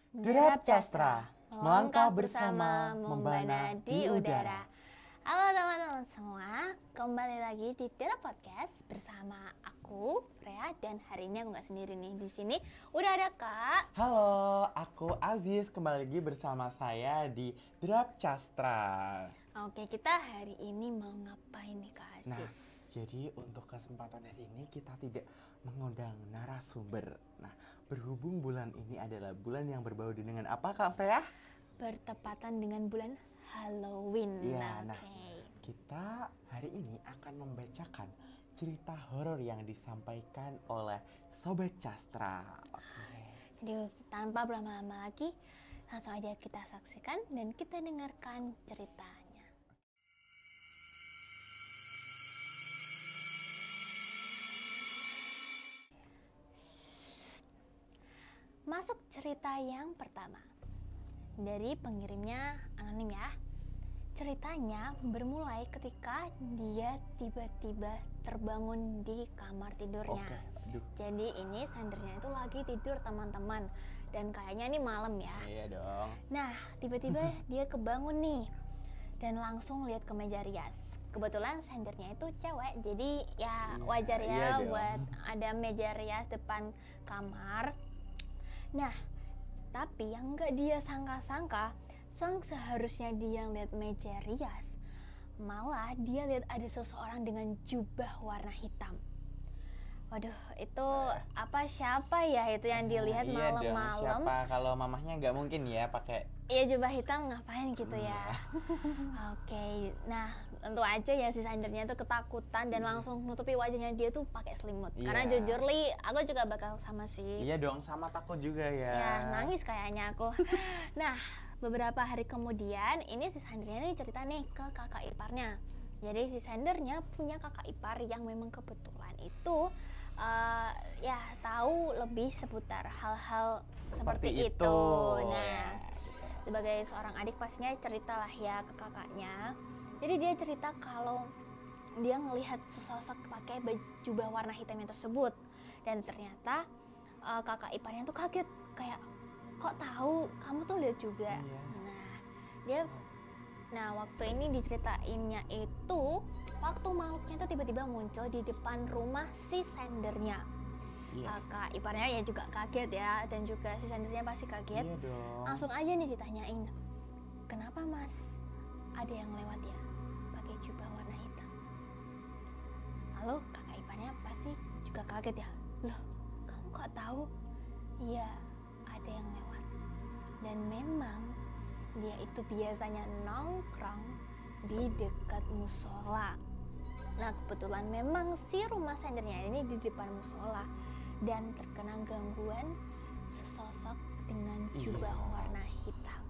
Derap Castra, melangkah bersama, membana di udara. Halo teman-teman semua, kembali lagi di Derap Podcast bersama aku, Freya, dan hari ini aku nggak sendiri nih. Di sini udah ada Kak. Halo, aku Aziz, kembali lagi bersama saya di Derap Castra. Oke, kita hari ini mau ngapain nih Kak Aziz? Nah, jadi untuk kesempatan hari ini kita tidak mengundang narasumber. Nah, berhubung bulan ini adalah bulan yang berbau dengan apa Kak Freya? Bertepatan dengan bulan Halloween. Iya, nah Oke. kita hari ini akan membacakan cerita horor yang disampaikan oleh Sobat Castra. Oke. Jadi tanpa berlama-lama lagi, langsung aja kita saksikan dan kita dengarkan ceritanya. Masuk cerita yang pertama. Dari pengirimnya anonim ya. Ceritanya bermulai ketika dia tiba-tiba terbangun di kamar tidurnya. Oke, aduh. Jadi ini sendernya itu lagi tidur teman-teman. Dan kayaknya ini malam ya. Iya dong. Nah, tiba-tiba dia kebangun nih. Dan langsung lihat ke meja rias. Kebetulan sendernya itu cewek, jadi ya wajar ya iya dong. buat ada meja rias depan kamar. Nah, tapi yang nggak dia sangka-sangka, seharusnya dia lihat meja rias, malah dia lihat ada seseorang dengan jubah warna hitam. Waduh, itu siapa ya itu yang dilihat Iya dong, malam-malam? siapa kalau mamahnya nggak mungkin ya pakai. Iya, jubah hitam ngapain gitu ya. Oke, nah tentu aja ya si sendernya itu ketakutan dan langsung nutupi wajahnya dia tuh pakai selimut. Iya. Karena jujur Li, aku juga bakal sama sih. Iya dong, sama takut juga ya. Ya, nangis kayaknya aku. Nah, beberapa hari kemudian ini si sendernya nih cerita nih ke kakak iparnya. Jadi si sendernya punya kakak ipar yang memang kebetulan itu ya tahu lebih seputar hal-hal seperti itu. Nah, ya. sebagai seorang adik pastinya ceritalah ya ke kakaknya. Jadi dia cerita kalau dia ngelihat sesosok pakai baju warna hitamnya tersebut, dan ternyata kakak iparnya tuh kaget, kayak kok tahu, kamu tuh lihat juga. Iya. Nah waktu ini diceritainnya itu waktu makhluknya tuh tiba-tiba muncul di depan rumah si sendernya. Iya. Kakak iparnya ya juga kaget ya, dan juga si sendernya pasti kaget. Iya dong. Langsung aja nih ditanyain, kenapa mas, ada yang lewat ya pakai jubah warna hitam? Lalu kakak iparnya pasti juga kaget ya, loh kamu kok tahu? Iya, ada yang lewat. Dan memang dia itu biasanya nongkrong di dekat musola. Nah kebetulan memang si rumah sendernya ini di depan musola dan terkena gangguan sesosok dengan jubah warna hitam.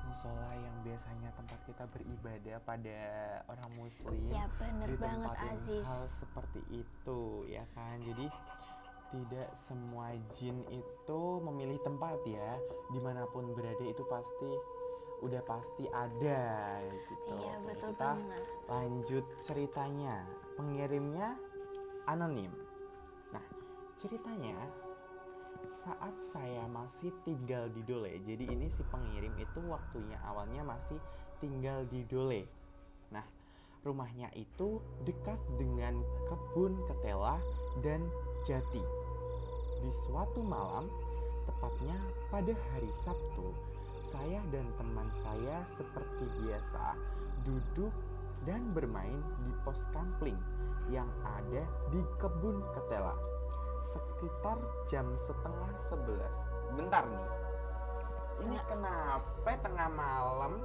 Musola yang biasanya tempat kita beribadah pada orang muslim, ya bener banget Aziz, hal seperti itu ya kan. Jadi tidak semua jin itu memilih tempat ya, dimanapun berada itu udah pasti ada gitu. Iya betul Kita banget. lanjut ceritanya. Pengirimnya anonim. Nah, ceritanya saat saya masih tinggal di Dole. Jadi ini si pengirim itu waktunya awalnya masih tinggal di Dole. Nah, rumahnya itu dekat dengan kebun ketela dan jati. Di suatu malam, tepatnya pada hari Sabtu, saya dan teman saya seperti biasa duduk dan bermain di pos kampling yang ada di kebun ketela. Sekitar jam 10:30. Bentar nih, ini kenapa tengah malam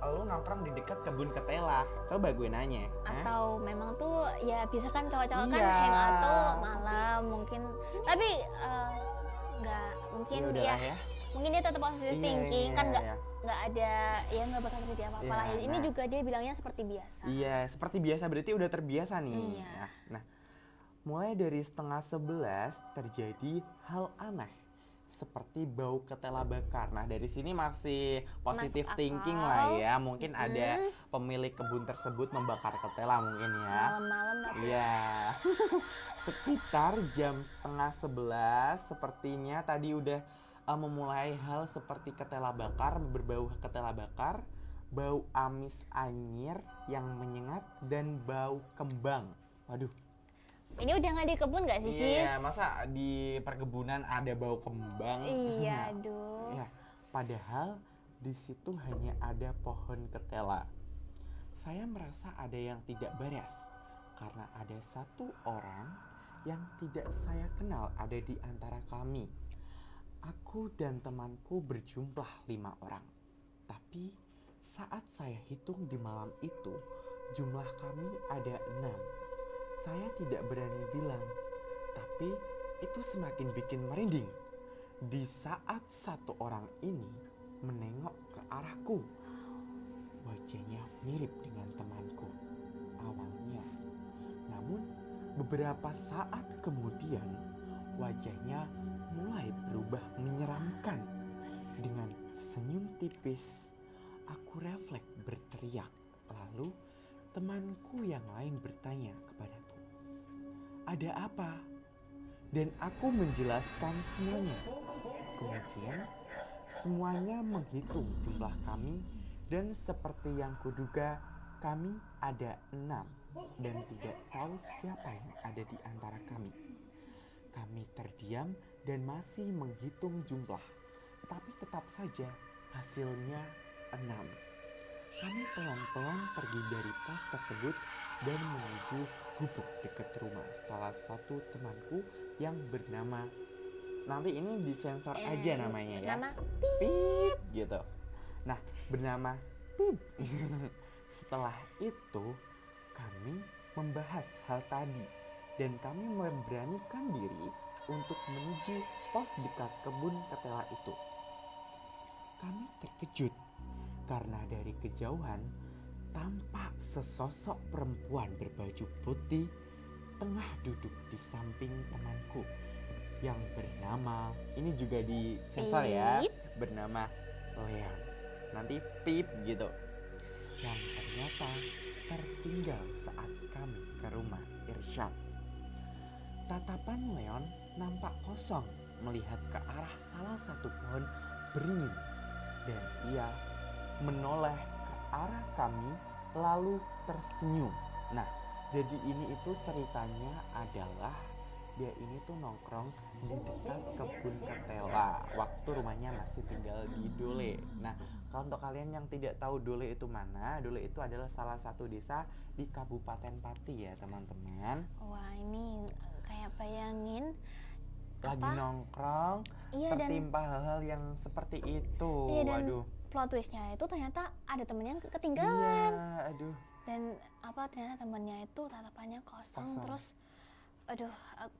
lu nongkrong di dekat kebun ketela? Coba gue nanya. Atau memang tuh ya bisa kan cowok-cowok kan Iya. hangout tuh malam mungkin, tapi nggak mungkin Ya dia udahlah ya. mungkin dia tetap positive Iya, thinking iya, kan, iya. nggak ada ya, nggak bakal terjadi apa-apa lah. Iya, Ini nah. juga dia bilangnya seperti biasa. Iya, seperti biasa, berarti udah terbiasa nih. Iya. Nah, mulai dari 10:30 terjadi hal aneh seperti bau ketela bakar. Nah, dari sini masih positive Masuk thinking akal. lah ya. Mungkin ada pemilik kebun tersebut membakar ketela mungkin ya. Malam-malam lah. Iya. Sekitar jam 10:30 sepertinya tadi udah memulai hal seperti ketela bakar, berbau ketela bakar, bau amis anyir yang menyengat, dan bau kembang. Waduh. Ini udah nggak di kebun nggak sih, Sis? Iya, masa di perkebunan ada bau kembang? Iya, aduh. Ya, padahal di situ hanya ada pohon ketela. Saya merasa ada yang tidak beres karena ada satu orang yang tidak saya kenal ada di antara kami. Aku dan temanku berjumlah 5 orang. Tapi saat saya hitung di malam itu, jumlah kami ada 6. Saya tidak berani bilang, tapi itu semakin bikin merinding. Di saat satu orang ini menengok ke arahku. Wajahnya mirip dengan temanku awalnya. Namun beberapa saat kemudian wajahnya mulai berubah menyeramkan. Dengan senyum tipis, aku refleks berteriak. Lalu temanku yang lain bertanya kepadaku, "Ada apa?" Dan aku menjelaskan semuanya. Kemudian semuanya menghitung jumlah kami dan seperti yang kuduga kami ada 6 dan tidak tahu siapa yang ada di antara kami. Kami terdiam dan masih menghitung jumlah, tapi tetap saja hasilnya 6. Kami pelan-pelan pergi dari pos tersebut dan menuju gubuk dekat rumah salah satu temanku yang bernama, nanti ini disensor aja namanya ya, Nama Pip gitu. Nah, bernama Pip. Setelah itu kami membahas hal tadi dan kami memberanikan diri untuk menuju pos dekat kebun ketela itu. Kami terkejut karena dari kejauhan tampak sesosok perempuan berbaju putih tengah duduk di samping temanku yang bernama, ini juga di sensor ya, bernama Leon. Nanti Pip gitu. Yang ternyata tertinggal saat kami ke rumah Irsyad. Tatapan Leon nampak kosong melihat ke arah salah satu pohon beringin dan ia menoleh ke arah kami lalu tersenyum. Nah, jadi ini itu ceritanya adalah dia ini tuh nongkrong di dekat kebun ketela waktu rumahnya masih tinggal di Dole. Nah, kalau untuk kalian yang tidak tahu Dole itu mana, Dole itu adalah salah satu desa di Kabupaten Pati ya teman-teman. Wah, ini kayak bayangin Lagi nongkrong, iya, tertimpa hal-hal yang seperti itu. Iya, dan Waduh. plot twistnya itu ternyata ada temennya yang ketinggalan. Iya, aduh. Dan ternyata temennya itu tatapannya kosong. Terus aduh,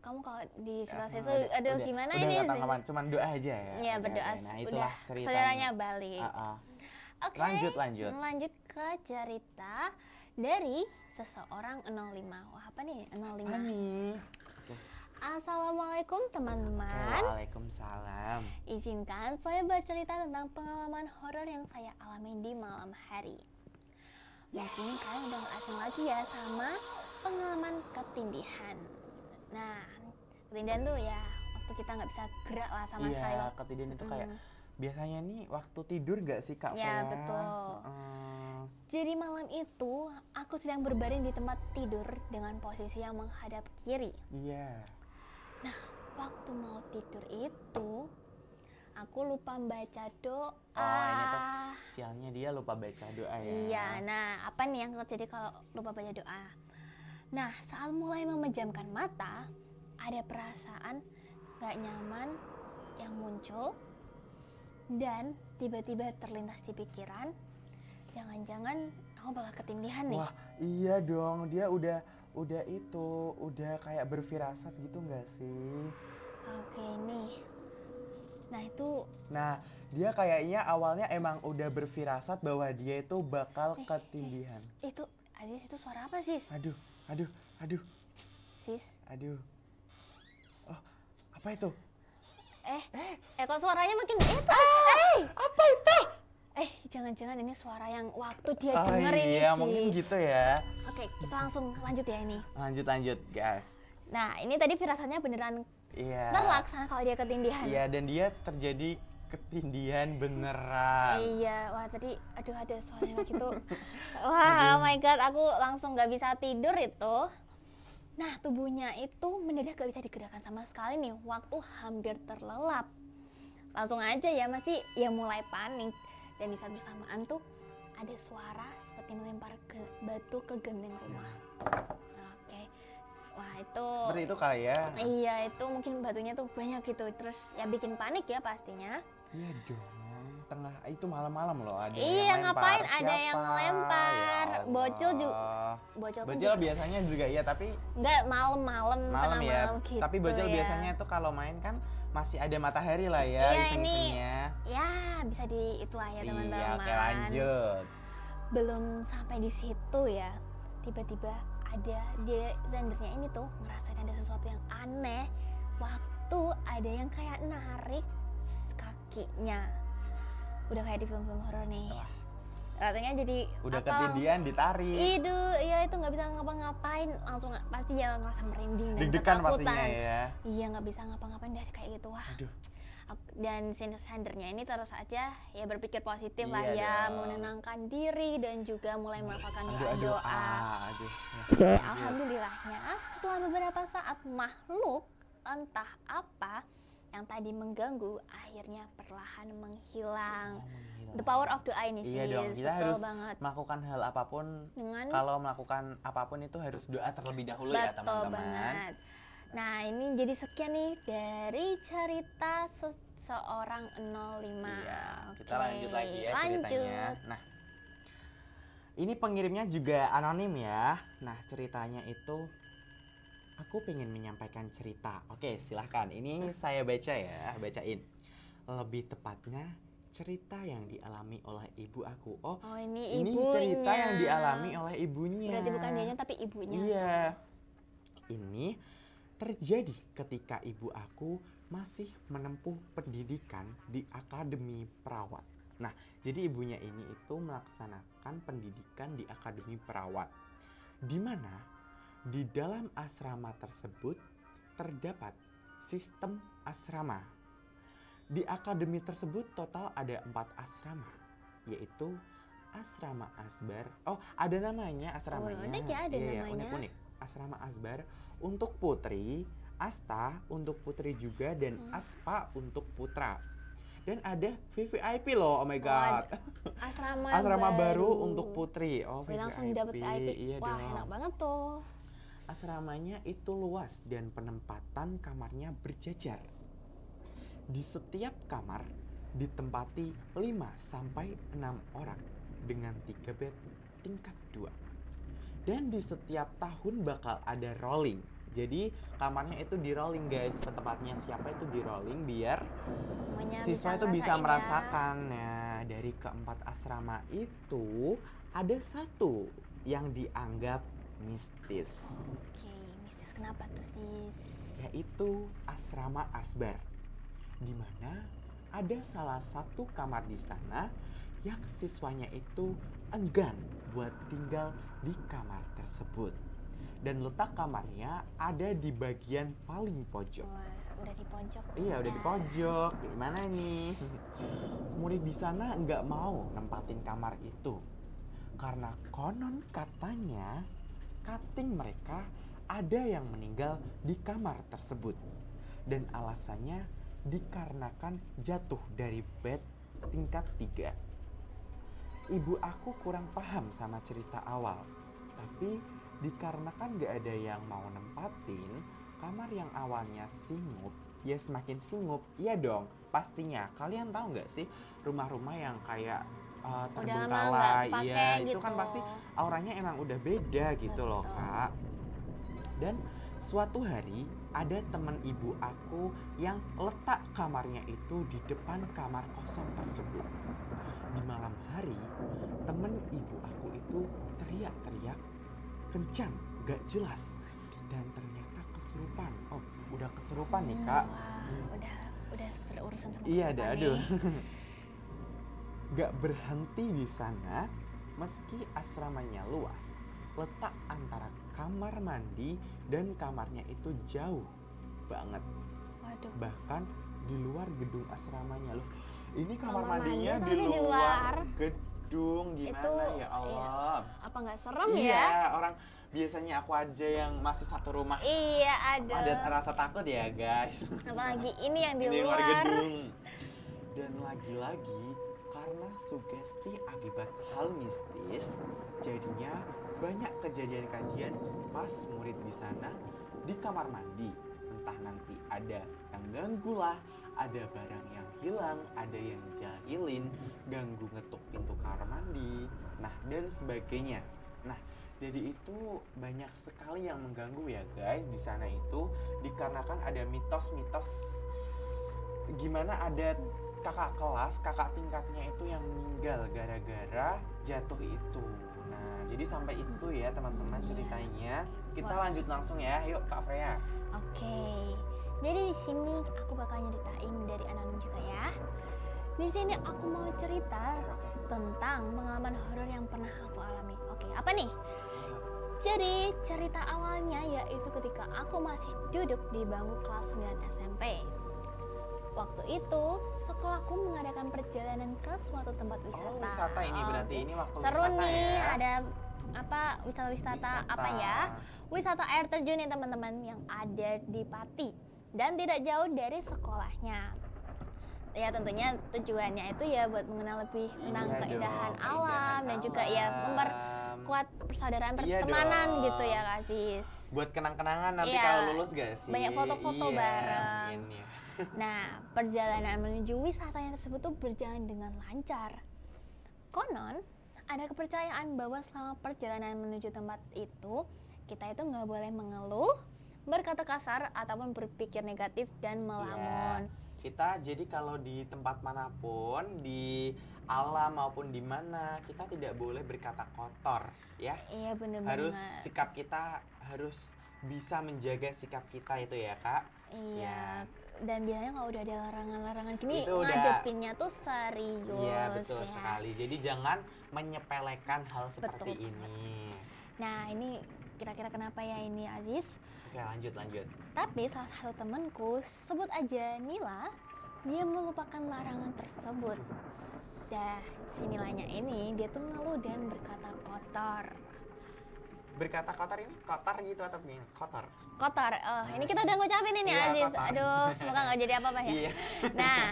kamu kalau di sebelah situ aduh gimana udah ini sih? Cuman doa aja ya. Iya, berdoa. Nah, itulah udah ceritanya. saudaranya balik. Oke, lanjut ke cerita dari seseorang 05. Wah, apa nih 05? Apa nih? Assalamualaikum teman-teman. Waalaikumsalam. Izinkan saya bercerita tentang pengalaman horor yang saya alami di malam hari. Mungkin kalian udah gak asing lagi ya sama pengalaman ketindihan. Nah, ketindihan tuh ya waktu kita gak bisa gerak lah sama sekali. Iya, ketindihan itu kayak biasanya nih waktu tidur gak sih Kak? Ya, betul. Jadi malam itu aku sedang berbaring di tempat tidur dengan posisi yang menghadap kiri. Iya. Nah, waktu mau tidur itu aku lupa baca doa. Oh, ini tuh sialnya dia lupa baca doa ya. Iya, nah apa nih yang terjadi kalau lupa baca doa? Nah, saat mulai memejamkan mata, ada perasaan gak nyaman yang muncul dan tiba-tiba terlintas di pikiran, jangan-jangan aku bakal ketindihan nih. Wah, iya dong, dia udah kayak berfirasat gitu nggak sih? Oke nih. Nah itu. Nah, dia kayaknya awalnya emang udah berfirasat bahwa dia itu bakal ketindihan. Itu, Aziz, itu suara apa, Sis? Aduh. Sis? Aduh. Oh, apa itu? Kok suaranya makin itu? Apa itu? Jangan-jangan ini suara yang waktu dia denger ini, Iya, Sis. mungkin gitu ya. Oke, kita langsung lanjut ya ini. Lanjut, guys. Nah, ini tadi firasatnya beneran Iya. Ntar laksana kalau dia ketindihan. Iya, dan dia terjadi ketindihan beneran. Iya, wah tadi aduh ada suara kayak gitu. Wah, oh my god, aku langsung gak bisa tidur itu. Nah, tubuhnya itu mendadak gak bisa digerakkan sama sekali nih, waktu hampir terlelap. Langsung aja ya, masih ya mulai panik. Dan di saat bersamaan tuh ada suara seperti melempar batu ke genteng rumah. Oke. Wah, itu Seperti itu kali ya. iya, itu mungkin batunya tuh banyak gitu. Terus ya bikin panik ya pastinya. Iya dong. Tengah itu malam-malam loh ada Iya, yang lempar. ngapain ada Siapa? yang ngelempar? Ya Bocil juga. Allah. Bocil Bocil biasanya juga iya, tapi enggak malam-malam malam tengah ya. malam gitu. Tapi bocil ya. biasanya itu kalau main kan masih ada matahari lah ya, Iya, iseng-isengnya. Ya, bisa di itulah ya teman-teman. Iya, oke lanjut. Belum sampai di situ ya. Tiba-tiba ada dia Zandernya ini tuh ngerasain ada sesuatu yang aneh waktu ada yang kayak narik kakinya. Udah kayak di film-film horor nih. Wah. Rasanya jadi Udah apa, ketindihan ditarik. Iduh, iya itu nggak bisa ngapa-ngapain, langsung pasti ya ngerasa merinding dan Deg-degan ketakutan. pastinya ya. Iya, nggak bisa ngapa-ngapain dari kayak gitu. Wah. Aduh. Dan sendernya ini terus aja ya berpikir positif lah Iya ya, dong. menenangkan diri dan juga mulai melafalkan Doa. doa-doa. Aduh. Ya, alhamdulillahnya setelah beberapa saat makhluk entah apa yang tadi mengganggu akhirnya perlahan menghilang. The power of doa ini sih, Iya dong, kita betul harus banget. melakukan hal apapun. Dengan Kalau melakukan apapun itu harus doa terlebih dahulu ya betul teman-teman. banget. Nah, ini jadi sekian nih dari cerita seorang 05. Iya, kita Oke, lanjut lagi ya lanjut. ceritanya. Nah, ini pengirimnya juga anonim ya. Nah, ceritanya itu aku pengen menyampaikan cerita. Oke, silahkan. Ini saya baca ya, bacain. Lebih tepatnya cerita yang dialami oleh ibu aku. Oh, ini ini ibunya. cerita yang dialami oleh ibunya. Berarti bukan dianya tapi ibunya. Iya. Ini terjadi ketika ibu aku masih menempuh pendidikan di Akademi Perawat. Nah, jadi ibunya ini itu melaksanakan pendidikan di Akademi Perawat, di mana di dalam asrama tersebut terdapat sistem asrama. Di akademi tersebut total ada 4 asrama, yaitu Asrama Asbar. Oh, ada namanya asramanya. Unik ya, ada namanya. Unik-unik. Asrama Asbar untuk putri, Asta untuk putri juga, dan Aspa untuk putra. Dan ada VVIP loh, oh my god. Asrama baru untuk putri. Oh, VVIP. Langsung dapat VIP. Iya. Wah, dong. enak banget tuh. Asramanya itu luas dan penempatan kamarnya berjejer. Di setiap kamar ditempati 5-6 orang dengan 3 bed tingkat 2. Dan di setiap tahun bakal ada rolling. Jadi kamarnya itu di rolling guys, tempatnya siapa itu di rolling biar semuanya siswa itu bisa ngerasain merasakan ya. Dari keempat asrama itu ada satu yang dianggap mistis. Oke, mistis kenapa tuh sis? Yaitu Asrama Asbar, di mana ada salah satu kamar di sana yang siswanya itu enggan buat tinggal di kamar tersebut. Dan letak kamarnya ada di bagian paling pojok. Wah, udah di pojok. Iya, udah di pojok. Di mana nih? Murid di sana nggak mau nempatin kamar itu. Karena konon katanya kating mereka ada yang meninggal di kamar tersebut. Dan alasannya dikarenakan jatuh dari bed tingkat 3. Ibu aku kurang paham sama cerita awal, tapi dikarenakan gak ada yang mau nempatin, kamar yang awalnya singup, ya semakin singup. Iya dong, pastinya. Kalian tahu gak sih rumah-rumah yang kayak terbengkalai, iya gitu. Itu kan pasti auranya emang udah beda gitu. Betul. Loh kak. Dan suatu hari ada teman ibu aku yang letak kamarnya itu di depan kamar kosong tersebut. Di malam hari, teman ibu aku itu teriak-teriak kencang, gak jelas, dan ternyata kesurupan. Oh, udah kesurupan nih kak. Wah, udah berurusan sama iya kesurupan dah, aduh. Gak berhenti di sana, meski asramanya luas. Letak antara kamar mandi dan kamarnya itu jauh banget. Waduh. Bahkan di luar gedung asramanya loh. Ini kamar Kamar mandi mandinya di tapi di luar. luar gedung, gimana Itu, ya Allah. Apa nggak serem Iya, ya? orang biasanya aku aja yang masih satu rumah Iya, ada. ada rasa takut ya guys. Apalagi ini yang di Ini luar luar. gedung. Dan lagi-lagi karena sugesti akibat hal mistis, jadinya banyak kejadian-kajian pas murid di sana di kamar mandi. Entah nanti ada yang ganggu lah, ada barang yang hilang, ada yang jahilin, ganggu ngetuk pintu kamar mandi, nah dan sebagainya. Nah, jadi itu banyak sekali yang mengganggu ya guys di sana itu, dikarenakan ada mitos-mitos gimana ada kakak kelas, kakak tingkatnya itu yang meninggal gara-gara jatuh itu. Nah, jadi sampai itu ya teman-teman ceritanya. Kita Wah. lanjut langsung ya, yuk Kak Freya. Oke. Jadi di sini aku bakal nyeritain dari Anonim juga ya. Di sini aku mau cerita Oke. tentang pengalaman horor yang pernah aku alami. Oke, apa nih? Jadi cerita awalnya yaitu ketika aku masih duduk di bangku kelas 9 SMP. Waktu itu sekolahku mengadakan perjalanan ke suatu tempat wisata. Oh, wisata ini berarti Oke. ini waktu Seru wisata nih, ya. ada apa wisata apa ya? Wisata air terjun nih teman-teman yang ada di Pati dan tidak jauh dari sekolahnya. Ya tentunya tujuannya itu ya buat mengenal lebih tentang Iya keindahan dong, alam dan juga ya alam. memperkuat persaudaraan Iya pertemanan dong. gitu ya Kak Sis. Buat kenang-kenangan nanti Iya, kalau lulus gak sih? banyak foto-foto Iya, bareng. amin ya. Nah, perjalanan menuju wisatanya tersebut tuh berjalan dengan lancar. Konon, ada kepercayaan bahwa selama perjalanan menuju tempat itu, kita itu nggak boleh mengeluh, berkata kasar, ataupun berpikir negatif dan melamun. Kita jadi kalau di tempat manapun, di alam maupun di mana, kita tidak boleh berkata kotor, ya. Iya, bener Harus banget. sikap kita harus bisa menjaga sikap kita itu ya, Kak. Iya, dan biasanya kalau udah ada larangan-larangan gini, Itu udah- ngadepinnya tuh serius. Iya, betul ya. sekali. Jadi jangan menyepelekan hal seperti Betul ini. Nah, ini kira-kira kenapa ya ini Aziz? Oke, lanjut. Tapi salah satu temanku, sebut aja Nila, dia melupakan larangan tersebut. Dan si Nilanya ini, dia tuh ngeluh dan berkata kotor. Berkata kotor ini kotor gitu atau gini? Kotor. Kotor, ini kita udah ngucapin ini Iya, Aziz. kotor. Aduh, semoga nggak jadi apa-apa ya. Iya. Nah,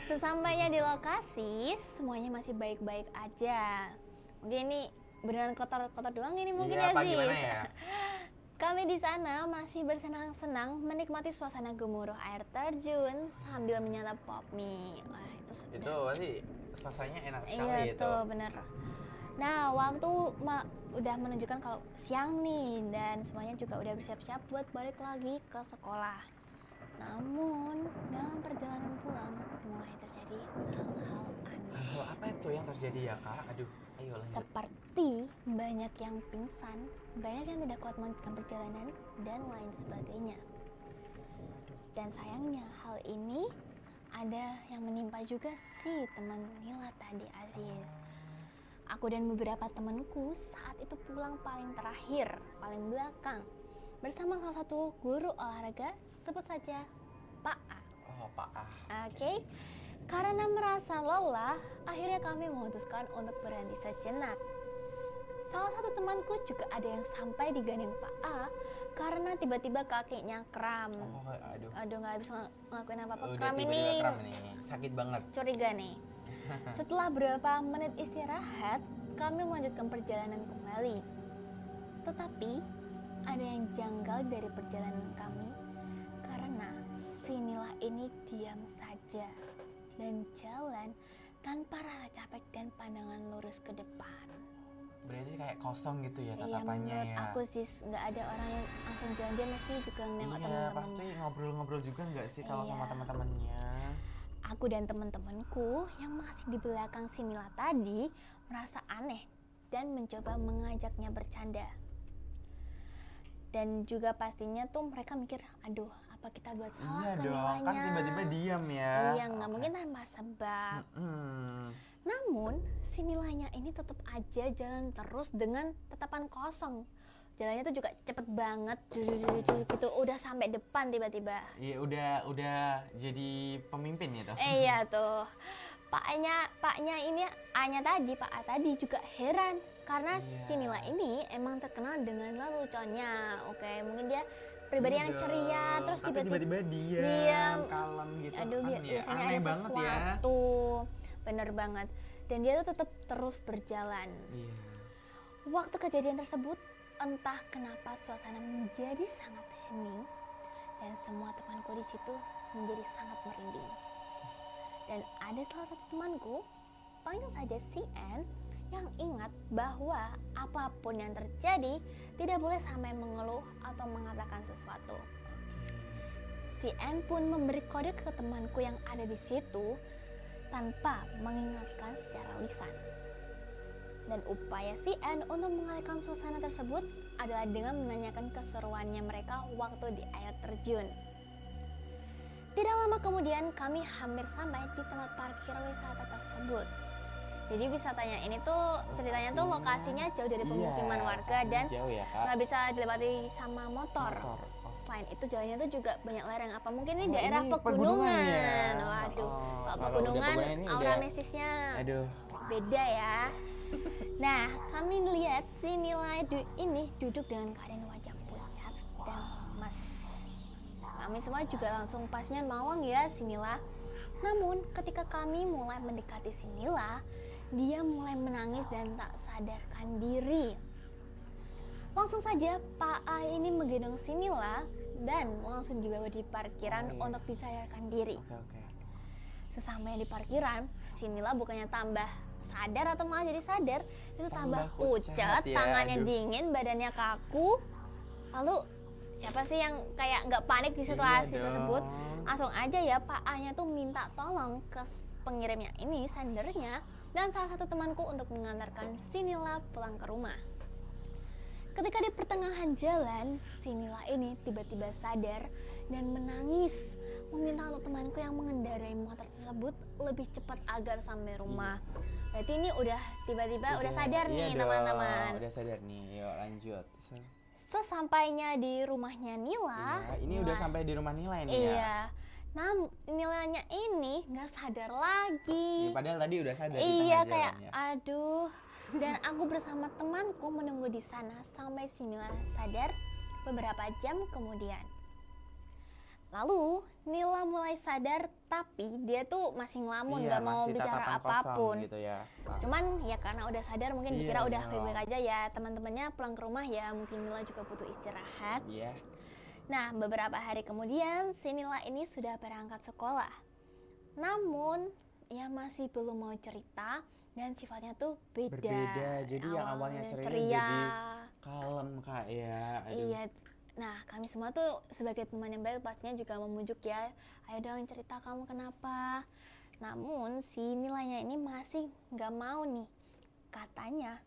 sesampainya di lokasi, semuanya masih baik-baik aja. Mungkin ini beneran kotor-kotor doang ini mungkin Iya, ya apa Aziz. gimana ya? Kami di sana masih bersenang-senang menikmati suasana gemuruh air terjun sambil menyantap pop mie. Wah, itu Itu pasti suasananya enak sekali iya itu. tuh, bener. Nah, waktu udah menunjukkan kalau siang nih dan semuanya juga udah bersiap-siap buat balik lagi ke sekolah. Namun, dalam perjalanan pulang mulai terjadi hal-hal aneh. Hal apa itu yang terjadi ya, Kak? Aduh, ayo lanjut. Seperti banyak yang pingsan, banyak yang tidak kuat melanjutkan perjalanan, dan lain sebagainya. Dan sayangnya hal ini ada yang menimpa juga si teman Nila tadi, Aziz. Aku dan beberapa temanku saat itu pulang paling terakhir, paling belakang, bersama salah satu guru olahraga, sebut saja Pak A. Oh, Pak A. Oke. Karena merasa lelah, akhirnya kami memutuskan untuk berhenti sejenak. Salah satu temanku juga ada yang sampai digandeng Pak A karena tiba-tiba kakinya kram. Oh, aduh. Aduh, nggak bisa ngelakuin apa-apa. Udah Kram tiba-tiba ini kram nih. Sakit banget. curiga nih. Setelah beberapa menit istirahat, kami melanjutkan perjalanan kembali. Tetapi ada yang janggal dari perjalanan kami karena si Nila ini diam saja dan jalan tanpa rasa capek dan pandangan lurus ke depan. Berarti kayak kosong gitu ya Iya, tatapannya menurut ya. aku sih nggak ada orang yang langsung jalan, dia mesti juga nengok Iya, teman-temannya. pasti ngobrol-ngobrol juga nggak sih kalau Iya. sama teman-temannya? Aku dan teman-temanku yang masih di belakang si Nila tadi merasa aneh dan mencoba mengajaknya bercanda. Dan juga pastinya tuh mereka mikir, aduh apa kita buat salah Iya ke dong, Nilanya? kan tiba-tiba diam ya. Iya, nggak Oke. mungkin tanpa sebab. Mm-mm. Namun si Nilanya ini tetap aja jalan terus dengan tatapan kosong, jalannya tuh juga cepet banget gitu, udah sampai depan tiba-tiba. Iya, udah jadi pemimpin ya tuh. Iya tuh. Paknya ini A-nya tadi, Pak A tadi juga heran karena Iya. si Nila ini emang terkenal dengan leluconnya. Oke, mungkin dia pribadi yang ceria, terus tapi tiba-tiba diam, diam, kalem gitu. aduh Aneh ya, biasanya aneh ada banget ya. sesuatu. Bener banget. Dan dia tuh tetap terus berjalan. Iya. Waktu kejadian tersebut, entah kenapa suasana menjadi sangat hening dan semua temanku di situ menjadi sangat merinding. Dan ada salah satu temanku, panggil saja si N, yang ingat bahwa apapun yang terjadi tidak boleh sampai mengeluh atau mengatakan sesuatu. Si N pun memberi kode ke temanku yang ada di situ tanpa mengingatkan secara lisan. Dan upaya si N untuk mengalihkan suasana tersebut adalah dengan menanyakan keseruannya mereka waktu di air terjun. Tidak lama kemudian kami hampir sampai di tempat parkir wisata tersebut. Jadi wisatanya ini tuh ceritanya tuh lokasinya jauh dari pemukiman warga dan jauh ya, Kak. nggak bisa dilewati sama motor. Oh. Selain itu jalannya tuh juga banyak lereng. Apa mungkin ini Oh, daerah ini pegunungan? ya? Waduh, Oh, kalau udah pegunungan ini aura udah, mistisnya aduh. beda ya. Nah, kami lihat si Nila ini duduk dengan keadaan wajah pucat dan lemas. Kami semua juga langsung pasnya mawang ya si Nila. Namun ketika kami mulai mendekati si Nila, dia mulai menangis dan tak sadarkan diri. Langsung saja Pak A ini menggendong si Nila dan langsung dibawa di parkiran untuk disadarkan diri. Oke. Sesampainya di parkiran, si Nila bukannya tambah sadar atau malah jadi sadar, itu tambah pucat, ya, tangannya aduh. dingin, badannya kaku. Lalu siapa sih yang kayak nggak panik di situasi tersebut? Langsung aja ya Pak A-nya tuh minta tolong ke pengirimnya ini, sendernya, dan salah satu temanku untuk mengantarkan si Nila pulang ke rumah. Ketika di pertengahan jalan, si Nila ini tiba-tiba sadar dan menangis, meminta untuk temanku yang mengendarai motor tersebut lebih cepat agar sampai rumah. Berarti ini udah tiba-tiba udah sadar nih teman-teman. Udah sadar nih, yuk lanjut. Sesampainya di rumahnya Nila, ini udah sampai di rumah Nila ini ya. Iya. Nah, Nilanya ini nggak sadar lagi. Padahal tadi udah sadar. Iya, kayak aduh. Dan aku bersama temanku menunggu di sana sampai si Nila sadar beberapa jam kemudian. Lalu Nila mulai sadar, tapi dia tuh masih ngelamun, nggak mau bicara apapun. Gitu ya. Cuman ya karena udah sadar mungkin dikira udah baik-baik aja ya, teman-temannya pulang ke rumah ya, mungkin Nila juga butuh istirahat. Iya. Nah, beberapa hari kemudian si Nila ini sudah berangkat sekolah. Namun, ia masih belum mau cerita dan sifatnya tuh berbeda. Jadi yang awalnya ceria jadi kalem Kak ya. Aduh. Iya. Nah, kami semua tuh sebagai teman yang baik pastinya juga memujuk ya, ayo dong cerita kamu kenapa. Namun si Nilanya ini masih nggak mau nih. Katanya,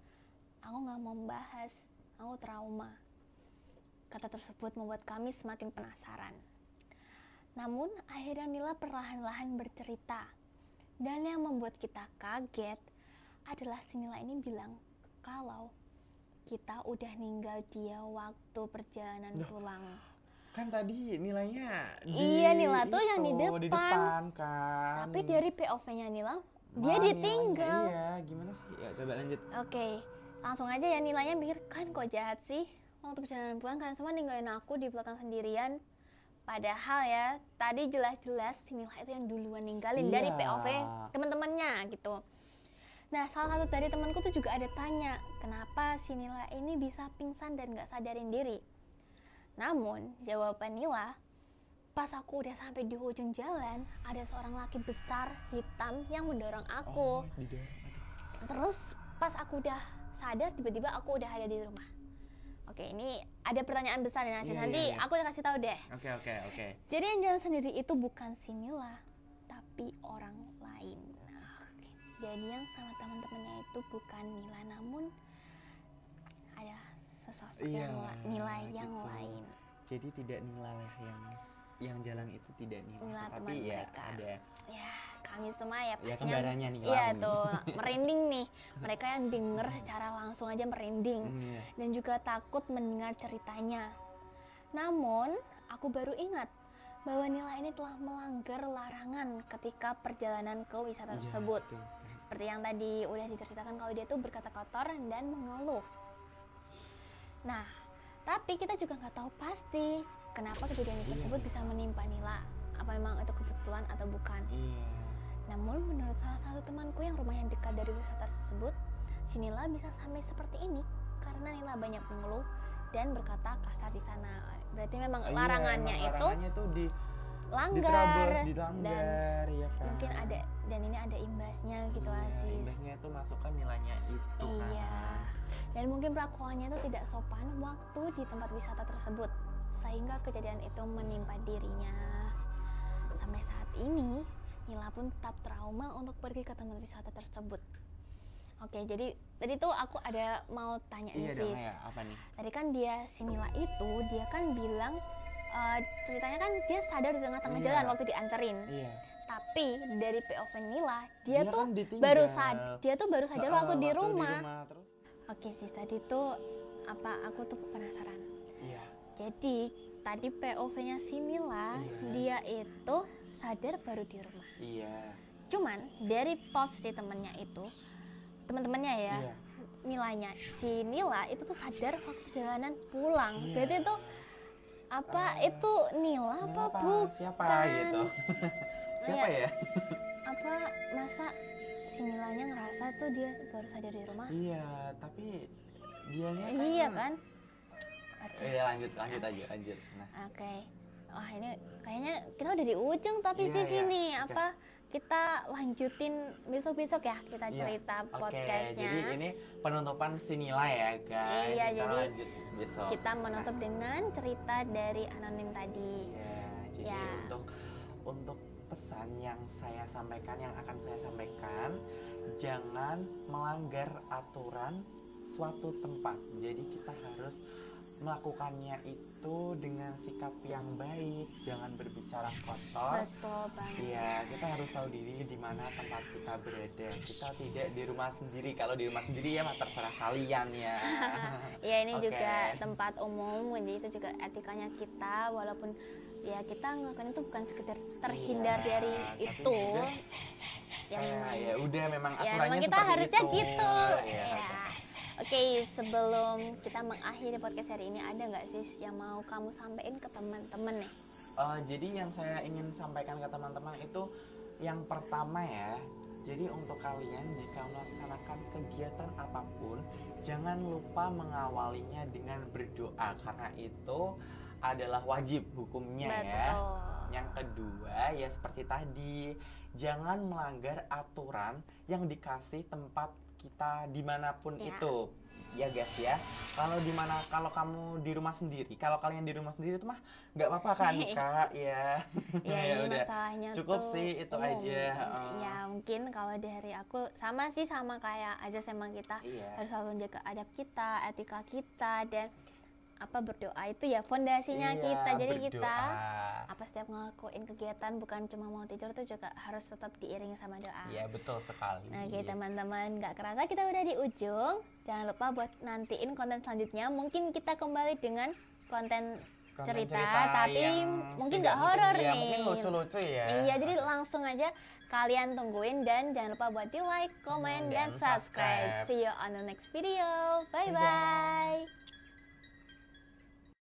aku nggak mau membahas, aku trauma. Kata tersebut membuat kami semakin penasaran. Namun akhirnya Nila perlahan-lahan bercerita. Dan yang membuat kita kaget adalah si Nila ini bilang kalau kita udah ninggal dia waktu perjalanan pulang. Kan tadi nilainya Iya, Nila tuh yang di depan kan. Tapi dari POV-nya Nila, dia ditinggal. Iya, gimana sih? Ya coba lanjut. Oke, langsung aja ya Nilanya mikir, kan kok jahat sih? Waktu perjalanan pulang kalian semua ninggalin aku di belakang sendirian. Padahal ya, tadi jelas-jelas si Nila itu yang duluan ninggalin dari POV teman-temannya gitu. Nah, salah satu dari temanku tuh juga ada tanya, kenapa si Nila ini bisa pingsan dan gak sadarin diri. Namun, jawaban Nila, pas aku udah sampai di ujung jalan, ada seorang laki besar, hitam yang mendorong aku. Terus, pas aku udah sadar, tiba-tiba aku udah ada di rumah. Oke, ini ada pertanyaan besar nih, nanti aku udah kasih tahu deh. Oke. Jadi yang jalan sendiri itu bukan si Nila, tapi orang lain. Jadi yang sama teman-temannya itu bukan Nila, namun ada sesosok Nila yang lain. Jadi tidak Nila yang jalan itu tidak Nila, tapi ya mereka. Ada. Ya, kami semua ya Ya, pastinya. kembarannya Nila Iya nih. tuh, merinding nih. Mereka yang denger secara langsung aja merinding Iya. dan juga takut mendengar ceritanya. Namun, aku baru ingat bahwa Nila ini telah melanggar larangan ketika perjalanan ke wisata Iya, tersebut. betul sekali. Seperti yang tadi udah diceritakan kalau dia tuh berkata kotor dan mengeluh. Nah, tapi kita juga nggak tahu pasti kenapa kejadian Iya. tersebut bisa menimpa Nila. Apa memang itu kebetulan atau bukan? Iya. Namun menurut salah satu temanku yang rumahnya dekat dari wisata tersebut, si Nila bisa sampai seperti ini karena Nila banyak mengeluh dan berkata kasar di sana. Berarti memang Iya, larangannya emang itu larangannya tuh langgar dilanggar ya kan. mungkin ada dan ini ada imbasnya gitu Iya, Aziz. imbasnya itu masukkan nilainya itu Iya. kan. Dan mungkin perlakuannya itu tidak sopan waktu di tempat wisata tersebut sehingga kejadian itu menimpa dirinya. Sampai saat ini Nila pun tetap trauma untuk pergi ke tempat wisata tersebut. Oke, jadi tadi tuh aku ada mau tanya Iya nih dong sis. ya, apa nih? Tadi kan si Nila itu dia kan bilang ceritanya kan dia sadar di tengah-tengah Iya. jalan waktu dianterin. Iya. Tapi dari POV Nila dia tuh kan ditinggal. baru sadar waktu di rumah. Terus. Oke sis, tadi tuh aku tuh penasaran. Iya. Jadi tadi POV-nya si Nila, Iya. dia itu sadar baru di rumah. Iya. Cuman dari POV si teman-temannya ya, Iya. Milanya, si Nila itu tuh sadar waktu perjalanan pulang. Iya. Berarti itu itu Nila apa Apa? bukan? Siapa gitu? Siapa ya? Apa masa si Nilanya ngerasa tuh dia baru sadar di rumah? Iya, tapi dianya kan. Iya kan? Oke. Iya, lanjut aja. Nah. Oke. Wah, ini kayaknya kita udah di ujung tapi Iya, sih iya. sini Oke. kita lanjutin besok-besok ya kita Iya. cerita Oke, podcastnya. jadi ini penutupan si Nila ya guys. Iya, Kita jadi lanjut besok. Kita menutup dengan cerita dari anonim tadi. Iya, jadi Ya. untuk pesan yang akan saya sampaikan, jangan melanggar aturan suatu tempat. Jadi kita harus melakukannya itu dengan sikap yang baik, jangan berbicara kotor. Betul banget. Iya, kita harus tahu diri di mana tempat kita berada. Kita tidak di rumah sendiri. Kalau di rumah sendiri ya mah terserah kalian ya. Ya ini Oke. juga tempat umum, jadi itu juga etikanya kita, walaupun ya kita ngelakuin itu bukan sekedar terhindar Iya, dari tapi itu. juga Yang ya udah memang ya aturannya memang kita seperti harusnya itu. gitu. Iya, Ya. Oke, sebelum kita mengakhiri podcast hari ini, ada nggak sih yang mau kamu sampaikan ke teman-teman nih? Jadi yang saya ingin sampaikan ke teman-teman itu yang pertama ya. Jadi untuk kalian jika melaksanakan kegiatan apapun, jangan lupa mengawalinya dengan berdoa karena itu adalah wajib hukumnya ya. Betul. Yang kedua ya seperti tadi, jangan melanggar aturan yang dikasih tempat kita dimanapun Ya. itu. Ya guys ya, kalau kamu di rumah sendiri, kalau kalian di rumah sendiri itu mah nggak apa-apa kan kak ya. Ya Ya ini udah. masalahnya Cukup tuh sih itu umum. aja. Ya mungkin kalau dari aku sama kayak aja sama kita Iya. harus selalu jaga adab kita, etika kita, dan berdoa itu ya fondasinya Iya, kita. Jadi kita berdoa. setiap ngelakuin kegiatan bukan cuma mau tidur tuh juga harus tetap diiringi sama doa. Iya betul sekali. Oke teman-teman, nggak kerasa kita udah di ujung. Jangan lupa buat nantiin konten selanjutnya. Mungkin kita kembali dengan konten cerita tapi yang mungkin tidak nggak horor ya, nih. mungkin lucu-lucu ya. Iya, jadi langsung aja kalian tungguin dan jangan lupa buat di like, comment, dan subscribe. See you on the next video. Bye Dadah. bye.